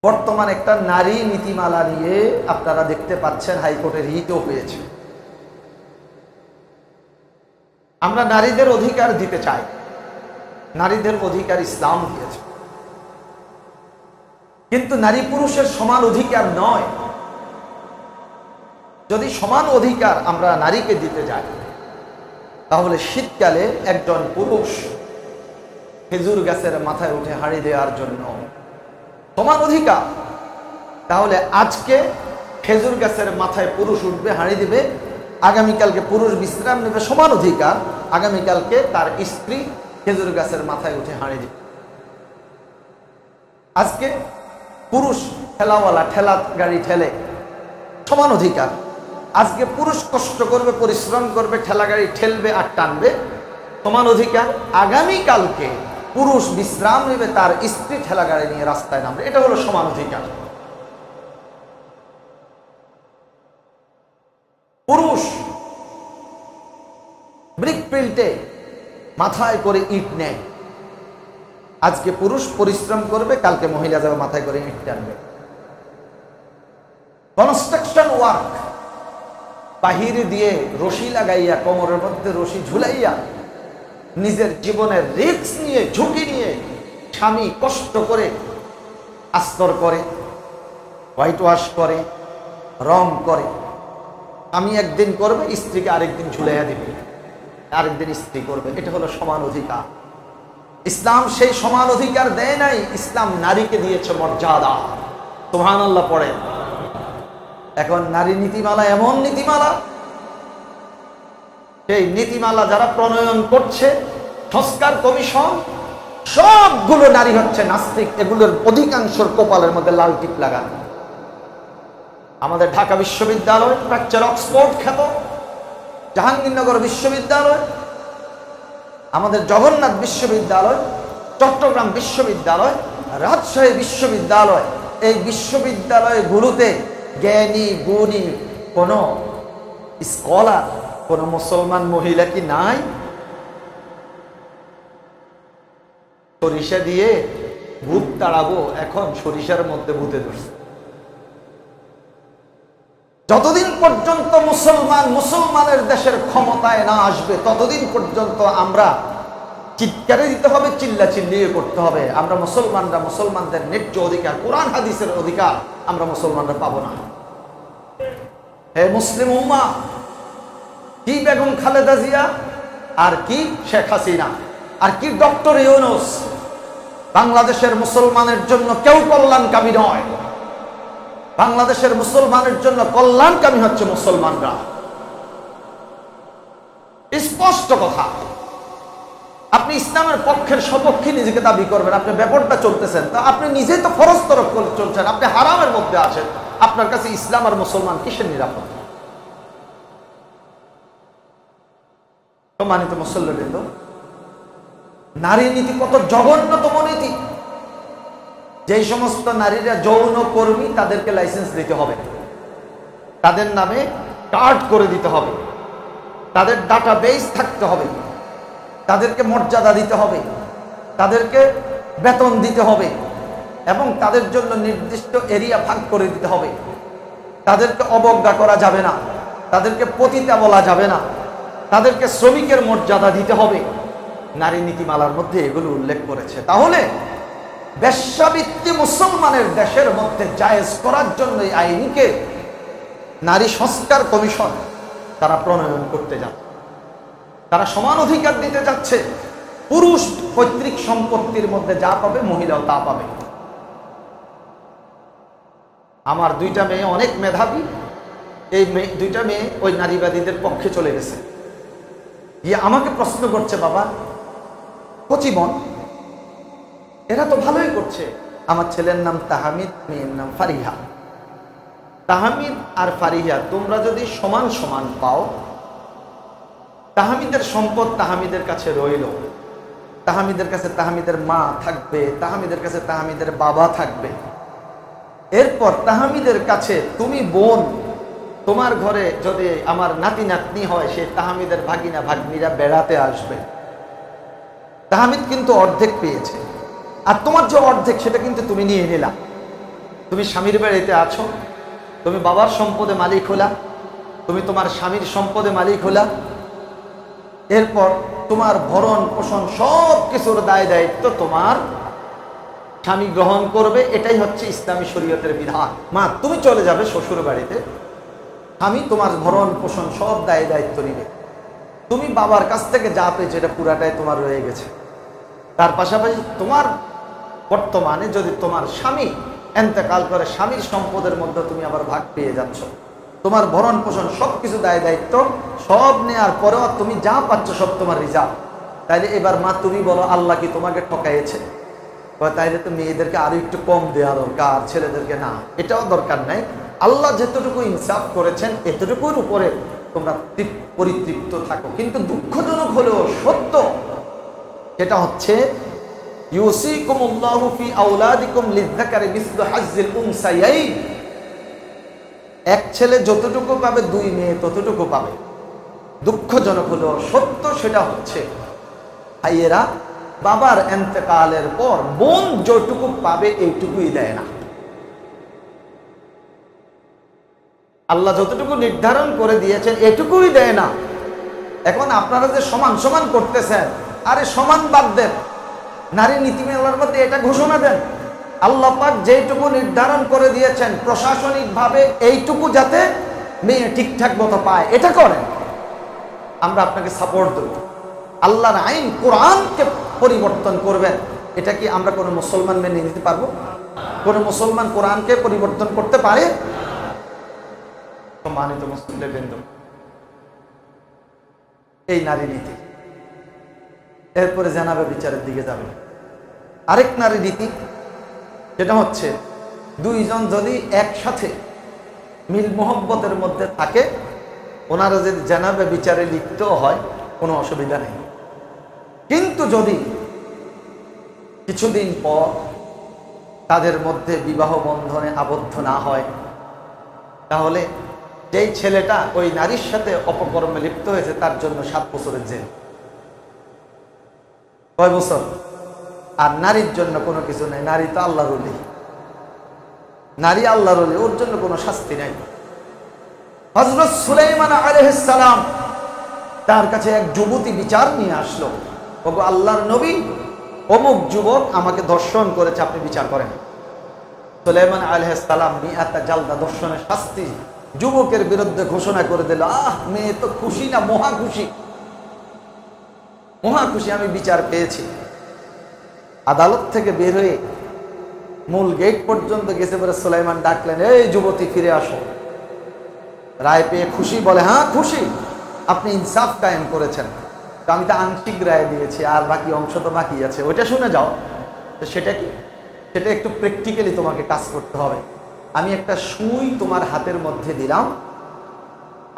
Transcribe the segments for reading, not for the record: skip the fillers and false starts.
বর্তমান একটা নারী নীতিমালা নিয়ে আপনারা দেখতে পাচ্ছেন হাইকোর্টে রিটও হয়েছে। আমরা নারীদের অধিকার দিতে চাই, নারীদের অধিকার ইসলাম দিয়েছে, কিন্তু নারী পুরুষের সমান অধিকার নয়। যদি সমান অধিকার আমরা নারীকে দিতে যাই, তাহলে শীতকালে একজন পুরুষ খেজুর গাছের মাথায় উঠে হাঁড়ি দেওয়ার জন্য সমান অধিকার, তাহলে আজকে খেজুর গাছের মাথায় পুরুষ উঠবে, হাঁড়ি দিবে, আগামীকালকে পুরুষ বিশ্রাম নেবে, সমান অধিকার। আগামীকালকে তার স্ত্রী খেজুর গাছের মাথায় উঠে হাঁড়ি দিবে। আজকে পুরুষ ঠেলাওয়ালা ঠেলা গাড়ি ঠেলে, সমান অধিকার। আজকে পুরুষ কষ্ট করবে, পরিশ্রম করবে, ঠেলা গাড়ি ঠেলবে আর টানবে, সমান অধিকার। আগামীকালকে পুরুষ বিশ্রাম নেবে, তার স্ত্রী ঠেলা গাড়ি নিয়ে রাস্তায় নামবে, এটা হলো সমান অধিকার। পুরুষ ব্রিক ফিল্টে মাথায় করে ইট নেয়, আজকে পুরুষ পরিশ্রম করবে, কালকে মহিলা যাবে মাথায় করে ইট টানবে। কনস্ট্রাকশন ওয়ার্ক, বাহিরে দিয়ে রশি লাগাইয়া, কোমরের মধ্যে রশি ঝুলাইয়া, নিজের জীবনের রিস্ক নিয়ে, ঝুঁকি নিয়ে স্বামী কষ্ট করে আস্তর করে, হোয়াইট ওয়াশ করে, রং করে। আমি একদিন করবে, স্ত্রীকে আরেকদিন ঝুলাইয়া দিবে, আরেকদিন স্ত্রী করবে। এটা হলো সমান অধিকার। ইসলাম সেই সমান অধিকার দেয় নাই, ইসলাম নারীকে দিয়েছে মর্যাদা। সুবহানাল্লাহ পড়েন। এখন নারী নীতিমালা এমন নীতিমালা, সেই নীতিমালা যারা প্রণয়ন করছে, সংস্কার কমিশন, সবগুলো নারী হচ্ছে নাস্তিক। এগুলোর অধিকাংশের কপালের মধ্যে লাল টিপ লাগানো। আমাদের ঢাকা বিশ্ববিদ্যালয়, প্রাচ্যের অক্সফোর্ড খ্যাত জাহাঙ্গীরনগর বিশ্ববিদ্যালয়, আমাদের জগন্নাথ বিশ্ববিদ্যালয়, চট্টগ্রাম বিশ্ববিদ্যালয়, রাজশাহী বিশ্ববিদ্যালয়, এই বিশ্ববিদ্যালয়গুলোতে জ্ঞানী গুণী কোন স্কলার, কোন মুসলমান মহিলা কি নাই? সরিষা দিয়ে ভূত তাড়াবো, এখন সরিষার মধ্যে ভূতে ধরছে। যতদিন পর্যন্ত মুসলমানের দেশের ক্ষমতায় না আসবে, ততদিন পর্যন্ত আমরা চিৎকারে দিতে হবে, চিল্লা চিল্লিয়ে করতে হবে। আমরা মুসলমানরা মুসলমানদের ন্যায্য অধিকার, কোরআন হাদিসের অধিকার আমরা মুসলমানরা পাবো না। হে মুসলিম উম্মাহ, কি বেগম খালেদা জিয়া, আর কি শেখ হাসিনা, আর কি ডক্টর ইউনূস, বাংলাদেশের মুসলমানের জন্য কেউ কল্যাণকামী নয়। বাংলাদেশের মুসলমানের জন্য কল্যাণকামী হচ্ছে মুসলমানরা। স্পষ্ট কথা। আপনি ইসলামের পক্ষের সপক্ষে নিজেকে দাবি করবেন, আপনি ব্যাপারটা চলতেছেন, তা আপনি নিজেই তো ফরজ তরফ করে চলছেন, আপনি হারামের মধ্যে আছেন। আপনার কাছে ইসলাম আর মুসলমান কিসের নিরাপদ? সম্মানিত মুসল্লিবৃন্দ, নারী নীতি কত জঘন্যতম নীতি। যেই সমস্ত নারীরা যৌন কর্মী, তাদেরকে লাইসেন্স দিতে হবে, তাদের নামে কার্ড করে দিতে হবে, তাদের ডাটাবেস থাকতে হবে, তাদেরকে মর্যাদা দিতে হবে, তাদেরকে বেতন দিতে হবে, এবং তাদের জন্য নির্দিষ্ট এরিয়া ভাগ করে দিতে হবে। তাদেরকে অবজ্ঞা করা যাবে না, তাদেরকে পতিতা বলা যাবে না, তাদেরকে শ্রমিকের মর্যাদা দিতে হবে। নারী নীতিমালার মধ্যে এগুলো উল্লেখ করেছে। তাহলে বেশ্যাবৃত্তি মুসলমানের দেশের মধ্যে জায়েজ করার জন্য এই আইনকে নারী সংস্কার কমিশন তারা প্রণয়ন করতে যাচ্ছে। তারা সমান অধিকার দিতে যাচ্ছে। পুরুষ পৈতৃক সম্পত্তির মধ্যে যা পাবে, মহিলাও তা পাবে। আমার দুইটা মেয়ে অনেক মেধাবী, এই দুইটা মেয়ে ওই নারীবাদীদের পক্ষে চলে গেছে। আমাকে প্রশ্ন করছে, বাবা কচিমন, এরা তো ভালোই করছে। আমার ছেলের নাম তাহমিদ, মেয়ের নাম ফারিহা। তাহমিদ আর ফারিহা তোমরা যদি সমান সমান পাও, তাহমিদের সম্পদ তাহমিদের কাছে রইল, তাহমিদের কাছে তাহমিদের মা থাকবে, তাহমিদের কাছে তাহমিদের বাবা থাকবে। এরপর তাহমিদের কাছে তুমি বোন, তোমার ঘরে যদি আমার নাতি নাতনি হয়, সে তাহমিদের ভাগিনা ভাগ্নিরা বেড়াতে আসবে। তাহমিদ কিন্তু অর্ধেক পেয়েছে, আর তোমার যে অর্ধেক সেটা কিন্তু তুমি নিয়ে নিলা। তুমি স্বামীর বাড়িতে আছো, তুমি বাবার সম্পদে মালিক হলা, তুমি তোমার স্বামীর সম্পদে মালিক হলা, এরপর তোমার ভরণ পোষণ সব কিছুর দায় দায়িত্ব তোমার স্বামী গ্রহণ করবে। এটাই হচ্ছে ইসলামী শরীয়তের বিধান। মা তুমি চলে যাবে শ্বশুর বাড়িতে, স্বামী তোমার ভরণ পোষণ সব দায় দায়িত্ব নিবে। তুমি বাবার কাছ থেকে যা পেয়েছো এটা পুরাটাই তোমার রয়ে গেছে। তার পাশাপাশি তোমার বর্তমানে যদি তোমার স্বামী এন্তেকাল করে, স্বামীর সম্পদের মধ্যে তুমি আবার ভাগ পেয়ে যাচ্ছ। তোমার ভরণ পোষণ সবকিছু দায় দায়িত্ব সব নেওয়ার পরেও তুমি যা পাচ্ছ সব তোমার রিজার্ভ। তাইলে এবার মা তুমি বলো আল্লাহ কি তোমাকে ঠকাইছে? তাইলে তো মেয়েদেরকে আরো একটু কম দেওয়া দরকার, ছেলেদেরকে না, এটাও দরকার নাই। আল্লাহ যেতটুকু ইনসাফ করেছেন এতটুকুর উপরে তোমরা পরিতৃপ্ত থাকো। কিন্তু দুঃখজনক হলেও সত্য, এটা হচ্ছে ইউসিকুমুল্লাহু ফি আওলাদিকুম লিযযাকারি মিসলু হাজ্জিল উনসায়াইন। এক ছেলে যতটুকু পাবে দুই মেয়ে ততটুকু পাবে। দুঃখজনক হলেও সত্য, সেটা হচ্ছে ভাইয়েরা বাবার এন্তেকালের পর বোন যতটুকু পাবে এইটুকুই দেয় না। আল্লাহ যতটুকু নির্ধারণ করে দিয়েছেন এটুকুই দেয় না। এখন আপনারা যে সমান সমান করতেছেন, আরে সমান বাদ দেন, নারী নীতিমালার মধ্যে এটা ঘোষণা দেন আল্লাহ পাক যেটুকু নির্ধারণ করে দিয়েছেন প্রশাসনিক ভাবে এইটুকু যাতে মেয়ে ঠিকঠাক মতো পায়, এটা করেন। আমরা আপনাকে সাপোর্ট দেব। আল্লাহর আইন কোরআনকে পরিবর্তন করবেন, এটা কি আমরা কোনো মুসলমান মেনে নিতে পারবো? কোনো মুসলমান কোরআনকে পরিবর্তন করতে পারে? সম্মানিত মুসলিমবৃন্দ, এই নারী নীতি। এরপরে জানাবে বিচারের দিকে যাবে। আরেক নারী নীতি, যেটা হচ্ছে দুইজন যদি একসাথে মিল মোহব্বতের মধ্যে থাকে, ওনারা যদি জানাবে বিচারে লিপ্ত হয় কোনো অসুবিধা নেই। কিন্তু যদি কিছুদিন পর তাদের মধ্যে বিবাহ বন্ধনে আবদ্ধ না হয়, তাহলে যেই ছেলেটা ওই নারীর সাথে অপকর্মে লিপ্ত হয়েছে তার জন্য 7 বছরের জেল। কয় বছর? আর নারীর জন্য কোনো কিছু নেই। নারী তো আল্লাহর ওলি, নারী আল্লাহর ওলি, ওর জন্য কোনো শাস্তি নেই। হযরত সুলাইমান আলাইহিস সালাম তার কাছে এক যুবতী বিচার নিয়ে আসলো, ওগো আল্লাহর নবী, অমুক যুবক আমাকে ধর্ষণ করেছে, আপনি বিচার করেন। সুলাইমান আলাইহিস সালাম মিআতা জালদা, ধর্ষণের শাস্তি যুবকের বিরুদ্ধে ঘোষণা করে দিল। মেয়ে তো খুশি না, মহা খুশি, মহা খুশি, আমি বিচার পেয়েছি। আদালত থেকে বের হয়ে মূল গেট পর্যন্ত গেছে, পরে সুলাইমান ডাকলেন, এই যুবতী ফিরে আসো। রায় পেয়ে খুশি? বলে হ্যাঁ খুশি, আপনি ইনসাফ কায়েম করেছেন। তো আমি তো আংশিক রায় দিয়েছি, আর বাকি অংশ তো বাকি আছে, ওইটা শুনে যাও। তো সেটা কি? সেটা একটু প্র্যাকটিক্যালি তোমাকে কাজ করতে হবে। আমি একটা সুই তোমার হাতের মধ্যে দিলাম,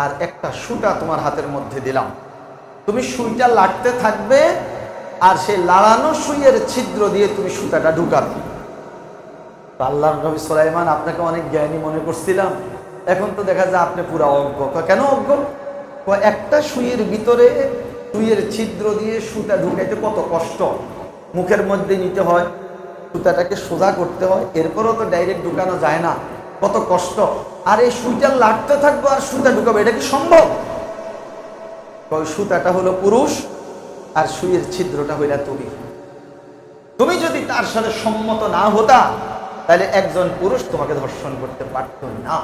আর একটা সুতা তোমার হাতের মধ্যে দিলাম, তুমি সুইটা লাড়তে থাকবে, আর সেই লাড়ানো সুইয়ের ছিদ্র দিয়ে তুমি সুতাটা ঢুকাবে। আল্লাহর নবী সুলাইমান, আপনাকে অনেক জ্ঞানী মনে করছিলাম, এখন তো দেখা যায় আপনি পুরা অজ্ঞ। কেন অজ্ঞ? একটা সুইয়ের ভিতরে সুইয়ের ছিদ্র দিয়ে সুতা ঢুকাইতে কত কষ্ট, মুখের মধ্যে নিতে হয়, সুতাটাকে সোজা করতে হয়, এরপরও তো ডাইরেক্ট ঢুকানো যায় না, কত কষ্ট। আর এই সুইটা লাড়তে থাকবো আর সুতা ঢুকাবো, এটা কি সম্ভব? ওই সুতাটা হলো পুরুষ আর সুইয়ের ছিদ্রটা হইলা তুমি। তুমি যদি তার সাথে সম্মত না হতা, তাহলে একজন পুরুষ তোমাকে ধর্ষণ করতে পারত না।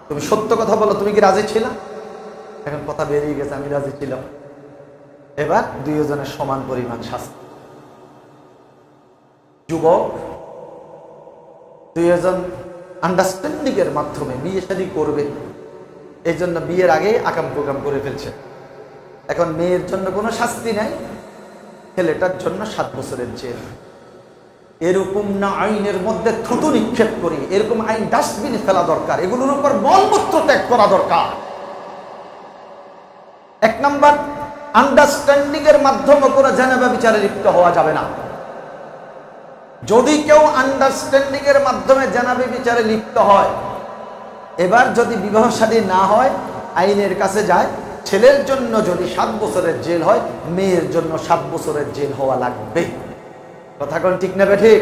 তুমি সত্য কথা বলো, তুমি কি রাজি ছিলা? এখন কথা বেরিয়ে গেছে, আমি রাজি ছিলাম। এবার দুইজনের সমান পরিমাণ শাস্তি। যুবক দুইজন আন্ডারস্ট্যান্ডিং এর মাধ্যমে বিয়ে শাদী করবে, এই জন্য বিয়ের আগে আকাম কুকাম করে ফেলছে। এখন মেয়ের জন্য কোনো শাস্তি নাই, ছেলেটার জন্য 7 বছরের জেল। এরকম না আইনের মধ্যে থুতু নিক্ষেপ করি, এরকম আইন ডাস্টবিনে ফেলা দরকার, এগুলোর উপর মলমূত্র ত্যাগ করা দরকার। 1 নাম্বার, আন্ডারস্ট্যান্ডিং এর মাধ্যমে কোনো জানাবা বিচারে লিপ্ত হওয়া যাবে না। যদি কেউ আন্ডারস্ট্যান্ডিং এর মাধ্যমে জানাবে বিচারে লিপ্ত হয়, এবার যদি বিবাহ শাদী না হয় আইনের কাছে যায়, ছেলের জন্য যদি 7 বছরের জেল হয়, মেয়ের জন্য 7 বছরের জেল হওয়া লাগবে। কথা কোন ঠিক নেবে? ঠিক।